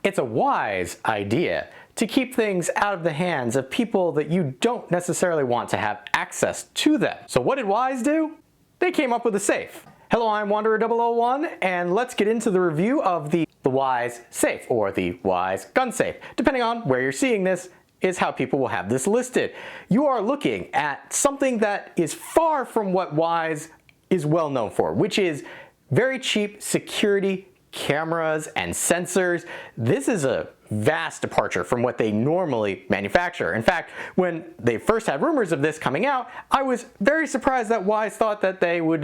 It's a wise idea to keep things out of the hands of people that you don't necessarily want to have access to them. So what did Wyze do? They came up with a safe. Hello, I'm Wanderer001, and let's get into the review of the Wyze Safe, or the Wyze Gun Safe. Depending on where you're seeing this is how people will have this listed. You are looking at something that is far from what Wyze is well known for, which is very cheap security cameras and sensors. This is a vast departure from what they normally manufacture. In fact, when they first had rumors of this coming out, I was very surprised that Wyze thought that they would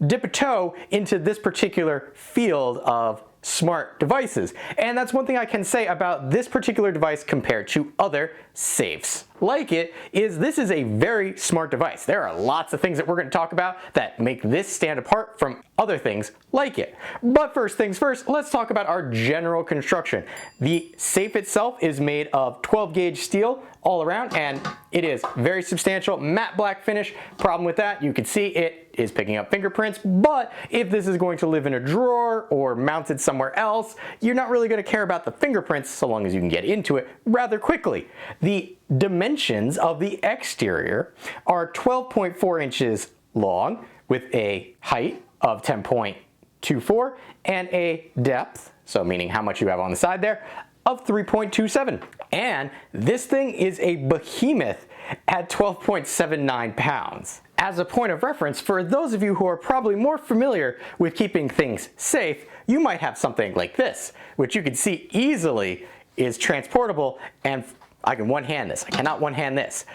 dip a toe into this particular field of smart devices. And that's one thing I can say about this particular device compared to other safes like it, is this is a very smart device. There are lots of things that we're going to talk about that make this stand apart from other things like it. But first things first, let's talk about our general construction. The safe itself is made of 12 gauge steel all around, and it is very substantial, matte black finish. Problem with that, you can see it is picking up fingerprints, but if this is going to live in a drawer or mounted somewhere else, you're not really going to care about the fingerprints so long as you can get into it rather quickly. The dimensions of the exterior are 12.4 inches long with a height of 10.24 and a depth, so meaning how much you have on the side there, of 3.27. And this thing is a behemoth at 12.79 pounds. As a point of reference, for those of you who are probably more familiar with keeping things safe, you might have something like this, which you can see easily is transportable, and I can one-hand this. I cannot one-hand this.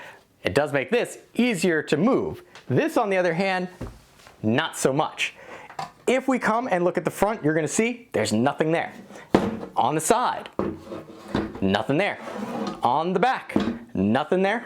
It does make this easier to move. This, on the other hand, not so much. If we come and look at the front, you're gonna see there's nothing there. On the side, nothing there. On the back, nothing there.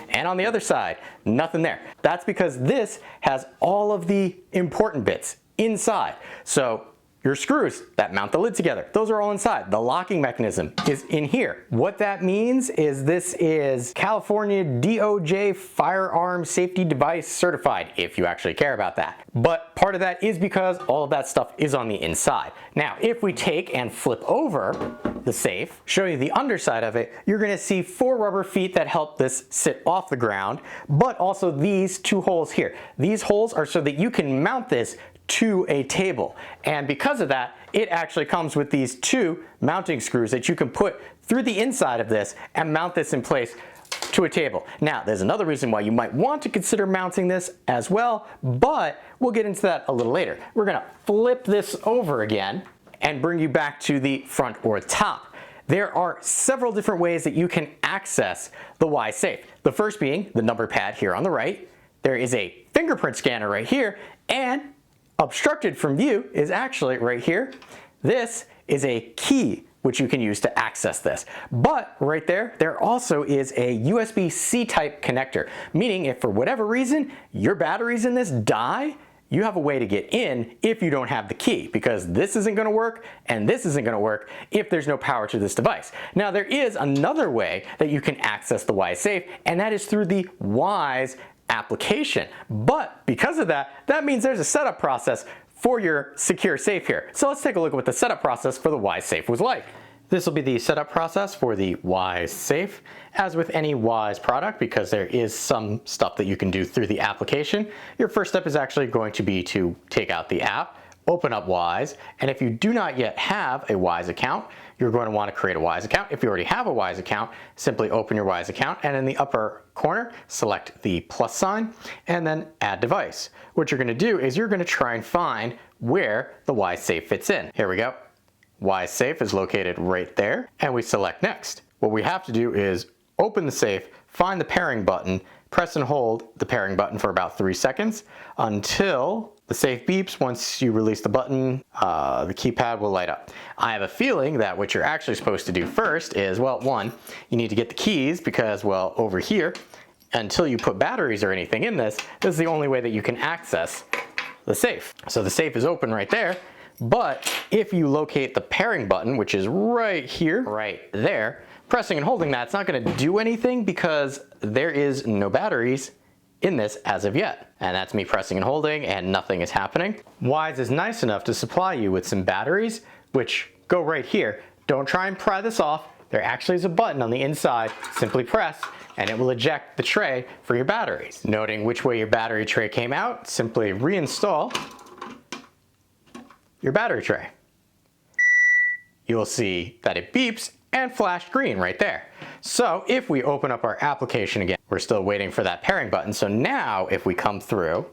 And on the other side, nothing there. That's because this has all of the important bits inside. So your screws that mount the lid together, those are all inside. The locking mechanism is in here. What that means is this is California DOJ firearm safety device certified, if you actually care about that. But part of that is because all of that stuff is on the inside. Now, if we take and flip over the safe, show you the underside of it, you're gonna see 4 rubber feet that help this sit off the ground, but also these 2 holes here. These holes are so that you can mount this to a table, and because of that, it actually comes with these 2 mounting screws that you can put through the inside of this and mount this in place to a table. Now, there's another reason why you might want to consider mounting this as well, but we'll get into that a little later. We're gonna flip this over again and bring you back to the front or top. There are several different ways that you can access the Wyze Safe. The first being the number pad here on the right. There is a fingerprint scanner right here, and obstructed from view is actually right here. This is a key which you can use to access this. But right there, there also is a USB-C type connector, meaning if for whatever reason your batteries in this die, you have a way to get in if you don't have the key, because this isn't gonna work and this isn't gonna work if there's no power to this device. Now, there is another way that you can access the Wyze Safe, and that is through the Wyze application. But because of that, that means there's a setup process for your secure safe here. So let's take a look at what the setup process for the Wyze Safe was like. This will be the setup process for the Wyze Safe. As with any Wyze product, because there is some stuff that you can do through the application, your first step is actually going to be to take out the app, open up Wyze, and if you do not yet have a Wyze account, you're going to want to create a Wyze account. If you already have a Wyze account, simply open your Wyze account, and in the upper corner, select the plus sign, and then add device. What you're going to do is you're going to try and find where the Wyze Safe fits in. Here we go. Wyze Safe is located right there, and we select next. What we have to do is open the safe, find the pairing button, press and hold the pairing button for about 3 seconds until the safe beeps. Once you release the button, the keypad will light up. I have a feeling that what you're actually supposed to do first is, well, one, you need to get the keys because, well, over here, until you put batteries or anything in this is the only way that you can access the safe. So the safe is open right there, but if you locate the pairing button, which is right here, right there, pressing and holding that, it's not gonna do anything because there is no batteries in this as of yet. And that's me pressing and holding and nothing is happening. Wyze is nice enough to supply you with some batteries, which go right here. don't try and pry this off. There actually is a button on the inside. Simply press and it will eject the tray for your batteries. Noting which way your battery tray came out, simply reinstall your battery tray. You will see that it beeps and flashed green right there. So if we open up our application again, we're still waiting for that pairing button. So now if we come through,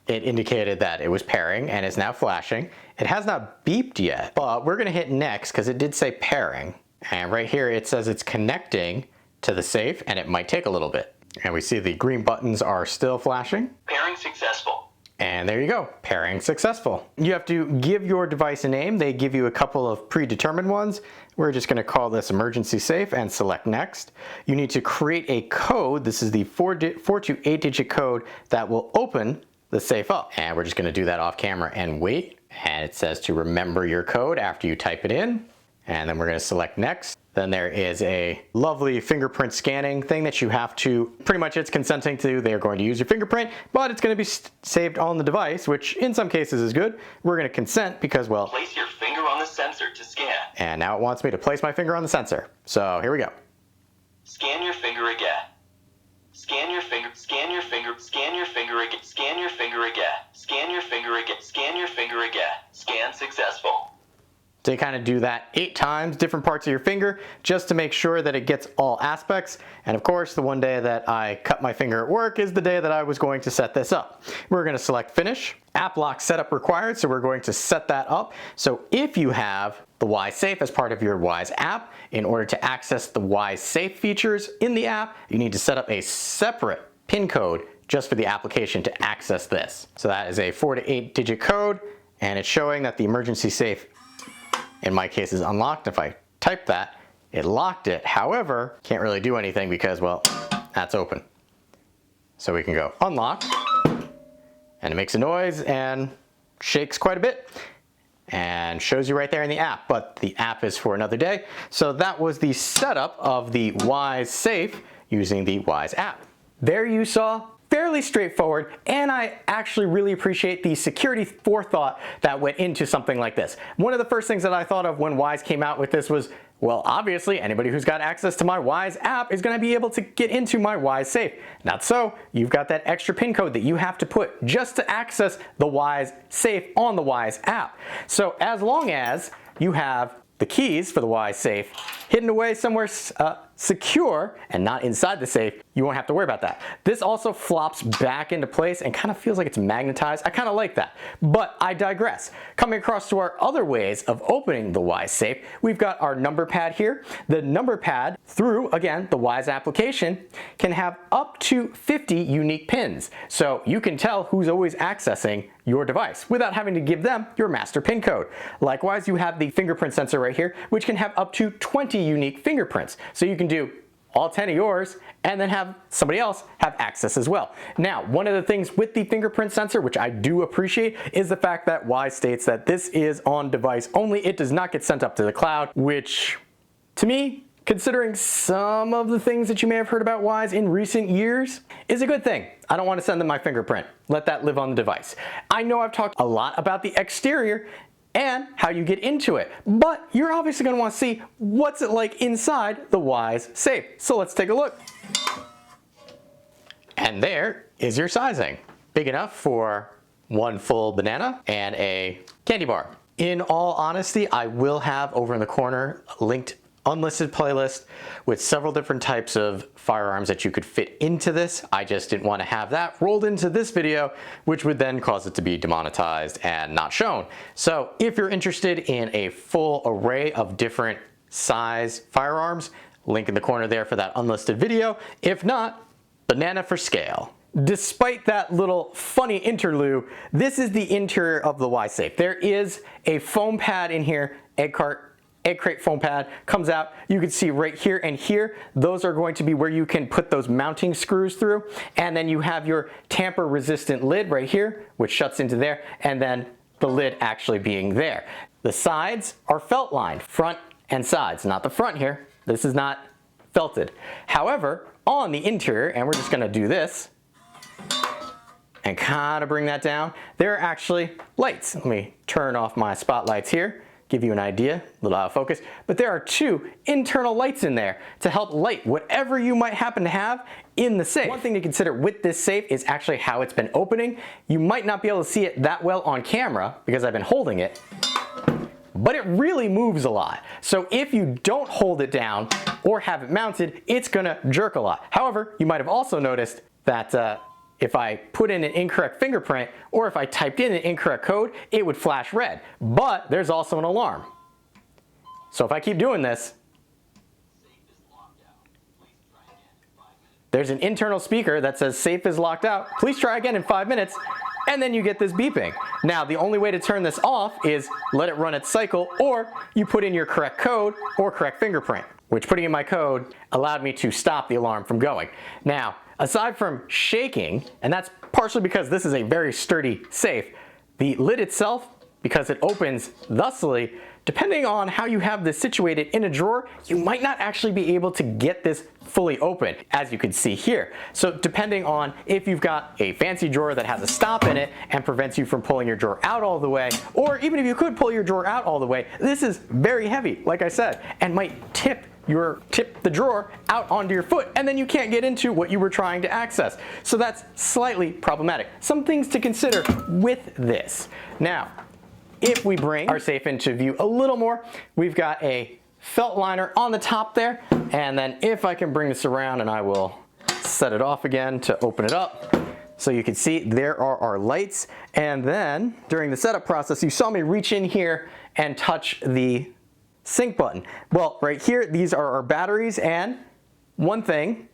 it indicated that it was pairing and is now flashing. It has not beeped yet, but we're gonna hit next because it did say pairing. And right here it says it's connecting to the safe and it might take a little bit. And we see the green buttons are still flashing. Pairing successful. And there you go, pairing successful. You have to give your device a name. They give you a couple of predetermined ones. We're just gonna call this emergency safe and select next. You need to create a code. This is the 4 to 8-digit code that will open the safe up. And we're just gonna do that off camera and wait. And it says to remember your code after you type it in. And then we're gonna select next. Then there is a lovely fingerprint scanning thing that you have to, pretty much it's consenting to. They're going to use your fingerprint, but it's gonna be saved on the device, which in some cases is good. We're gonna consent because, well, place your finger on the sensor to scan. And now it wants me to place my finger on the sensor. So here we go. Scan your finger again. Scan your finger, scan your finger, scan your finger again, scan your finger again, scan your finger again, scan your finger again. Scan successful. They kind of do that 8 times, different parts of your finger, just to make sure that it gets all aspects. And of course, the one day that I cut my finger at work is the day that I was going to set this up. We're going to select finish. App lock setup required, so we're going to set that up. So if you have the Wyze Safe as part of your Wyze app, in order to access the Wyze Safe features in the app, you need to set up a separate PIN code just for the application to access this. So that is a 4 to 8-digit code, and it's showing that the emergency safe in my case is unlocked. If I type that, it locked it. However, can't really do anything because, well, that's open. So we can go unlock, and it makes a noise and shakes quite a bit and shows you right there in the app, but the app is for another day. So that was the setup of the Wyze Safe using the Wyze app. There you saw, fairly straightforward, and I actually really appreciate the security forethought that went into something like this. One of the first things that I thought of when Wyze came out with this was, well, obviously anybody who's got access to my Wyze app is gonna be able to get into my Wyze Safe. Not so, you've got that extra PIN code that you have to put just to access the Wyze Safe on the Wyze app. So as long as you have the keys for the Wyze Safe hidden away somewhere secure and not inside the safe, you won't have to worry about that. This also flops back into place and kind of feels like it's magnetized. I kind of like that, but I digress. Coming across to our other ways of opening the Wyze Safe, we've got our number pad here. The number pad, through, again, the Wyze application, can have up to 50 unique pins. So you can tell who's always accessing your device without having to give them your master PIN code. Likewise, you have the fingerprint sensor right here, which can have up to 20 unique fingerprints. So you can do all 10 of yours and then have somebody else have access as well. Now, one of the things with the fingerprint sensor, which I do appreciate, is the fact that Wyze states that this is on device only. It does not get sent up to the cloud, which to me, considering some of the things that you may have heard about Wyze in recent years, is a good thing. I don't want to send them my fingerprint. Let that live on the device. I know I've talked a lot about the exterior and how you get into it, but you're obviously going to want to see what's it like inside the Wyze Safe. So let's take a look. And there is your sizing. Big enough for one full banana and a candy bar. In all honesty, I will have over in the corner linked unlisted playlist with several different types of firearms that you could fit into this. I just didn't want to have that rolled into this video, which would then cause it to be demonetized and not shown. So if you're interested in a full array of different size firearms, link in the corner there for that unlisted video. If not, banana for scale. Despite that little funny interlude, this is the interior of the Wyze Safe. There is a foam pad in here, egg crate foam pad comes out. You can see right here and here, those are going to be where you can put those mounting screws through. And then you have your tamper resistant lid right here, which shuts into there, and then the lid actually being there. The sides are felt lined, front and sides, not the front here. This is not felted. However, on the interior, and we're just gonna do this and kind of bring that down, there are actually lights. Let me turn off my spotlights here give you an idea, a little out of focus, but there are 2 internal lights in there to help light whatever you might happen to have in the safe. One thing to consider with this safe is actually how it's been opening. You might not be able to see it that well on camera because I've been holding it, but it really moves a lot. So if you don't hold it down or have it mounted, it's gonna jerk a lot. However, you might have also noticed that if I put in an incorrect fingerprint or if I typed in an incorrect code, it would flash red. But there's also an alarm. So if I keep doing this, there's an internal speaker that says safe is locked out. Please try again in 5 minutes. And then you get this beeping. Now, the only way to turn this off is let it run its cycle, or you put in your correct code or correct fingerprint, which putting in my code allowed me to stop the alarm from going. Now, aside from shaking, and that's partially because this is a very sturdy safe, the lid itself, because it opens thusly, depending on how you have this situated in a drawer, you might not actually be able to get this fully open, as you can see here. So depending on if you've got a fancy drawer that has a stop in it and prevents you from pulling your drawer out all the way, or even if you could pull your drawer out all the way, this is very heavy, like I said, and might tip the drawer out onto your foot, and then you can't get into what you were trying to access. So that's slightly problematic. Some things to consider with this. Now, if we bring our safe into view a little more, we've got a felt liner on the top there, and then if I can bring this around and I will set it off again to open it up. So you can see there are our lights, and then during the setup process you saw me reach in here and touch the sync button. Well, right here, these are our batteries, and one thing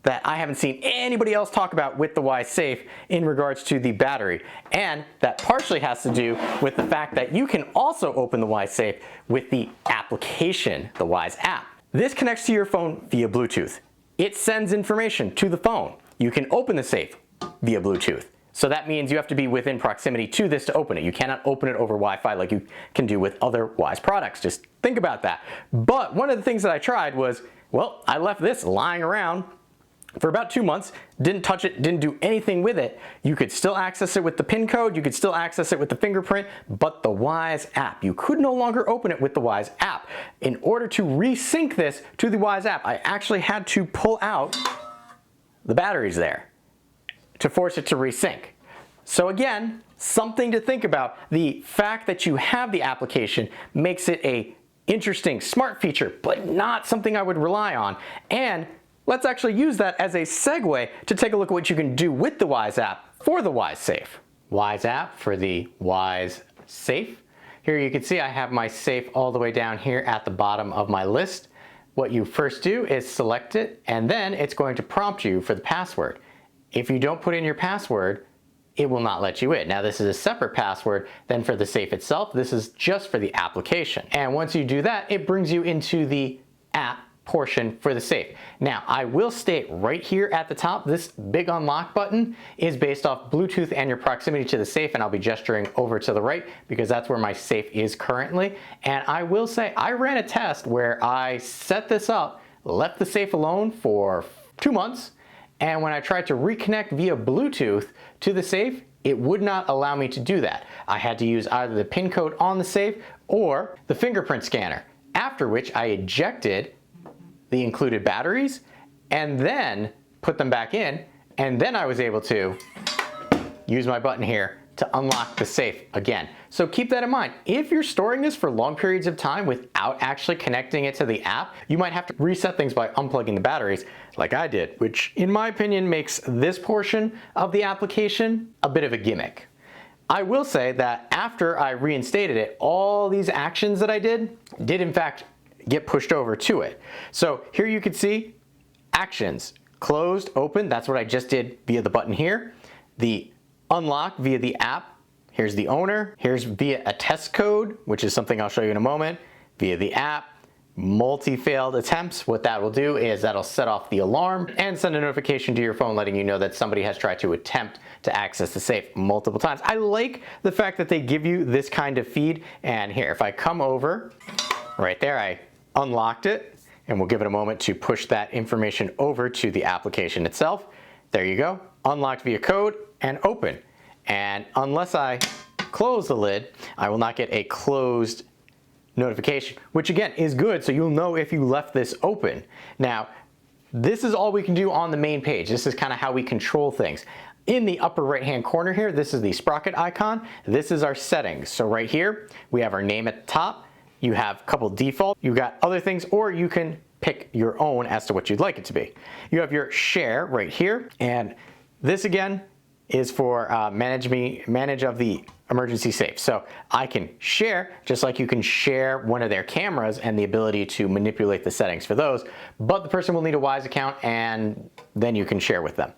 that I haven't seen anybody else talk about with the Wyze Safe in regards to the battery, and that partially has to do with the fact that you can also open the Wyze Safe with the application, the Wyze app. This connects to your phone via Bluetooth. It sends information to the phone. You can open the safe via Bluetooth. So that means you have to be within proximity to this to open it. You cannot open it over Wi-Fi like you can do with other Wyze products. Just think about that. But one of the things that I tried was, well, I left this lying around for about 2 months, didn't touch it, didn't do anything with it. You could still access it with the PIN code, you could still access it with the fingerprint, but the Wyze app, you could no longer open it with the Wyze app. In order to resync this to the Wyze app, I actually had to pull out the batteries there to force it to resync. So again, something to think about. The fact that you have the application makes it a interesting, smart feature, but not something I would rely on. And let's actually use that as a segue to take a look at what you can do with the Wyze app for the Wyze Safe. Wyze app for the Wyze Safe. Here you can see I have my safe all the way down here at the bottom of my list. What you first do is select it, and then it's going to prompt you for the password. If you don't put in your password, it will not let you in. Now this is a separate password than for the safe itself. This is just for the application. And once you do that, it brings you into the app portion for the safe. Now I will state right here at the top, this big unlock button is based off Bluetooth and your proximity to the safe, and I'll be gesturing over to the right because that's where my safe is currently. And I will say I ran a test where I set this up, left the safe alone for 2 months, and when I tried to reconnect via Bluetooth to the safe, it would not allow me to do that. I had to use either the PIN code on the safe or the fingerprint scanner, after which I ejected the included batteries and then put them back in, and then I was able to use my button here to unlock the safe again. So keep that in mind. If you're storing this for long periods of time without actually connecting it to the app, you might have to reset things by unplugging the batteries like I did, which in my opinion makes this portion of the application a bit of a gimmick. I will say that after I reinstated it, all these actions that I did in fact get pushed over to it. So here you can see actions, closed, open, that's what I just did via the button here. The unlock via the app, here's the owner, here's via a test code, which is something I'll show you in a moment, via the app. Multi-failed attempts, what that will do is that'll set off the alarm and send a notification to your phone letting you know that somebody has tried to attempt to access the safe multiple times. I like the fact that they give you this kind of feed, and here, if I come over, right there, I unlocked it, and we'll give it a moment to push that information over to the application itself. There you go, unlocked via code and open. And unless I close the lid, I will not get a closed notification, which again is good, so you'll know if you left this open. Now, this is all we can do on the main page. This is kind of how we control things. In the upper right hand corner here, this is the sprocket icon. This is our settings. So right here, we have our name at the top. You have a couple default, you got other things, or you can pick your own as to what you'd like it to be. You have your share right here, and this again is for manage of the emergency safe. So I can share, just like you can share one of their cameras and the ability to manipulate the settings for those, but the person will need a Wyze account and then you can share with them.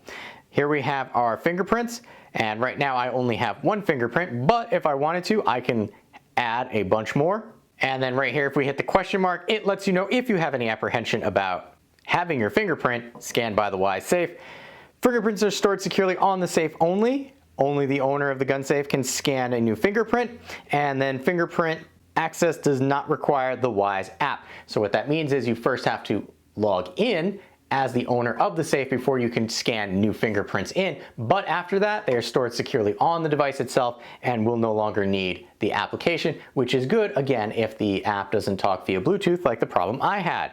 Here we have our fingerprints, and right now I only have one fingerprint, but if I wanted to, I can add a bunch more. And then right here, if we hit the question mark, it lets you know if you have any apprehension about having your fingerprint scanned by the Wyze Safe. Fingerprints are stored securely on the safe only. Only the owner of the gun safe can scan a new fingerprint, and then fingerprint access does not require the Wyze app. So what that means is you first have to log in as the owner of the safe before you can scan new fingerprints in, but after that they are stored securely on the device itself and will no longer need the application, which is good again if the app doesn't talk via Bluetooth like the problem I had.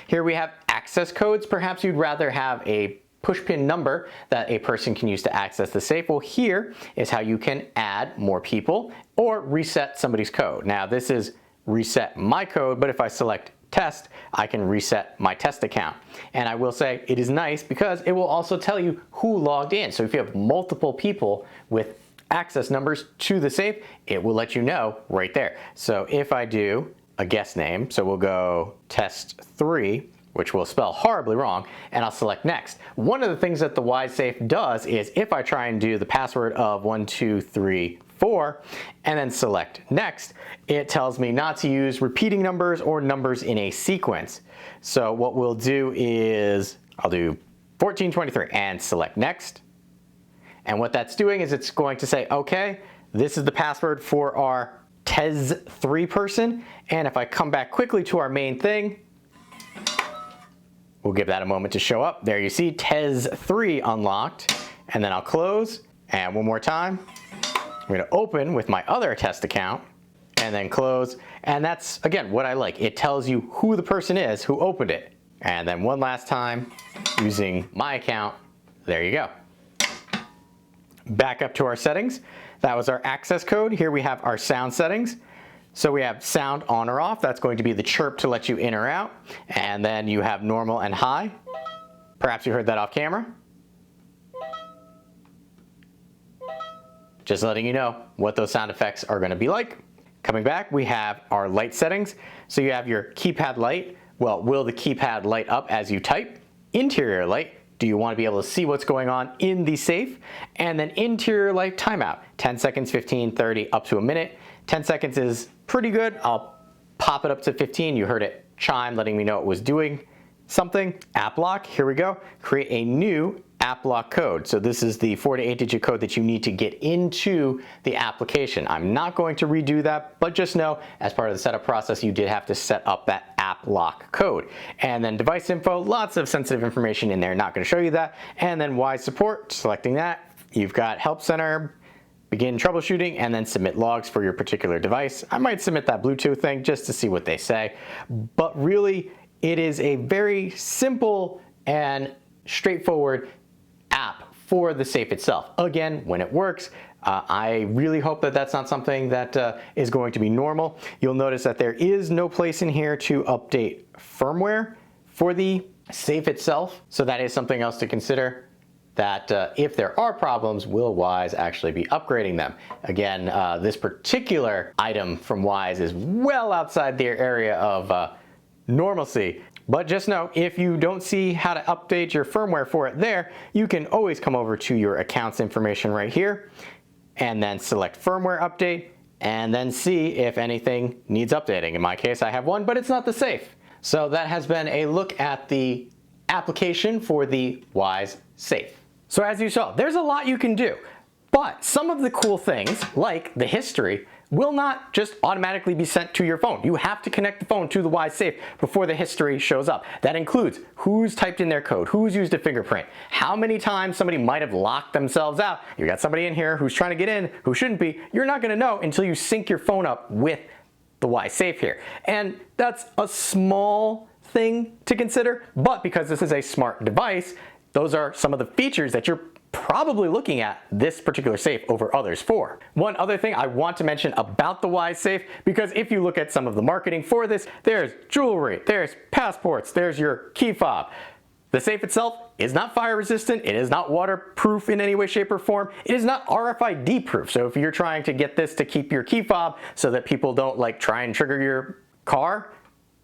Here we have access codes. Perhaps you'd rather have a push pin number that a person can use to access the safe. Well, here is how you can add more people or reset somebody's code. Now this is reset my code, but if I select test, I can reset my test account. And I will say it is nice because it will also tell you who logged in. So if you have multiple people with access numbers to the safe, it will let you know right there. So if I do a guest name, so we'll go test 3, which will spell horribly wrong, and I'll select next. One of the things that the Wyze Safe does is if I try and do the password of 1234 and then select next, it tells me not to use repeating numbers or numbers in a sequence. So what we'll do is I'll do 1423 and select next. And what that's doing is it's going to say, okay, this is the password for our TES3 person. And if I come back quickly to our main thing, we'll give that a moment to show up. There you see TES3 unlocked, and then I'll close, and one more time. I'm gonna open with my other test account, and then close, and that's, again, what I like. It tells you who the person is who opened it. And then one last time, using my account, there you go. Back up to our settings. That was our access code. Here we have our sound settings. So we have sound on or off. That's going to be the chirp to let you in or out. And then you have normal and high. Perhaps you heard that off camera. Just letting you know what those sound effects are going to be like. Coming back, we have our light settings. So you have your keypad light. Well, will the keypad light up as you type? Interior light. Do you want to be able to see what's going on in the safe? And then interior light timeout. 10 seconds, 15, 30, up to a minute. 10 seconds is pretty good. I'll pop it up to 15. You heard it chime, letting me know it was doing something. App lock, here we go. Create a new app lock code. So this is the 4 to 8 digit code that you need to get into the application. I'm not going to redo that, but just know as part of the setup process, you did have to set up that app lock code. And then device info, lots of sensitive information in there. Not going to show you that. And then Wyze support, selecting that. You've got help center, begin troubleshooting, and then submit logs for your particular device. I might submit that Bluetooth thing just to see what they say. But really, it is a very simple and straightforward app for the safe itself. Again, when it works, I really hope that that's not something that is going to be normal. You'll notice that there is no place in here to update firmware for the safe itself. So that is something else to consider, that if there are problems, will Wyze actually be upgrading them? Again, this particular item from Wyze is well outside their area of normalcy. But just know, if you don't see how to update your firmware for it there, you can always come over to your accounts information right here, and then select firmware update, and then see if anything needs updating. In my case, I have one, but it's not the safe. So that has been a look at the application for the Wyze Safe. So as you saw, there's a lot you can do, but some of the cool things, like the history, will not just automatically be sent to your phone. You have to connect the phone to the Wyze Safe before the history shows up. That includes who's typed in their code, who's used a fingerprint, how many times somebody might have locked themselves out. You got somebody in here who's trying to get in who shouldn't be. You're not going to know until you sync your phone up with the Wyze Safe here. And that's a small thing to consider, but because this is a smart device, those are some of the features that you're probably looking at this particular safe over others for. One other thing I want to mention about the Wyze Safe, because if you look at some of the marketing for this, there's jewelry, there's passports, there's your key fob. The safe itself is not fire resistant, it is not waterproof in any way, shape, or form, it is not RFID proof. So if you're trying to get this to keep your key fob so that people don't like try and trigger your car,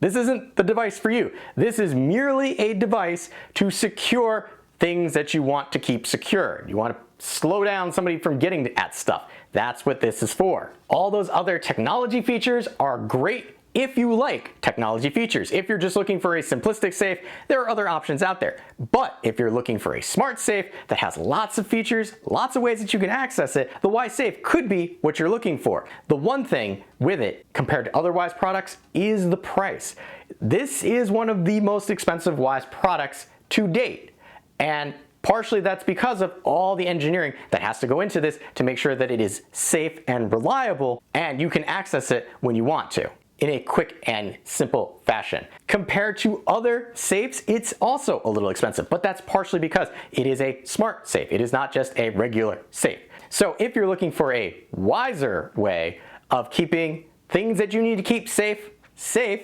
this isn't the device for you. This is merely a device to secure things that you want to keep secure. You want to slow down somebody from getting at stuff. That's what this is for. All those other technology features are great if you like technology features. If you're just looking for a simplistic safe, there are other options out there. But if you're looking for a smart safe that has lots of features, lots of ways that you can access it, the Wyze Safe could be what you're looking for. The one thing with it compared to other Wyze products is the price. This is one of the most expensive Wyze products to date. And partially that's because of all the engineering that has to go into this to make sure that it is safe and reliable and you can access it when you want to in a quick and simple fashion. Compared to other safes, it's also a little expensive, but that's partially because it is a smart safe. It is not just a regular safe. So if you're looking for a wiser way of keeping things that you need to keep safe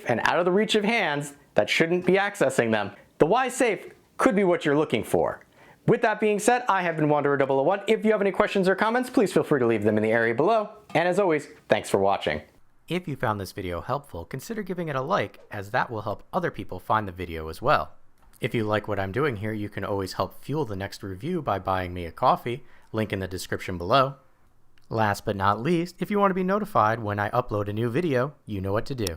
and out of the reach of hands that shouldn't be accessing them, the Wyze Safe could be what you're looking for. With that being said, I have been Wanderer001. If you have any questions or comments, please feel free to leave them in the area below. And as always, thanks for watching. If you found this video helpful, consider giving it a like, as that will help other people find the video as well. If you like what I'm doing here, you can always help fuel the next review by buying me a coffee, link in the description below. Last but not least, if you want to be notified when I upload a new video, you know what to do.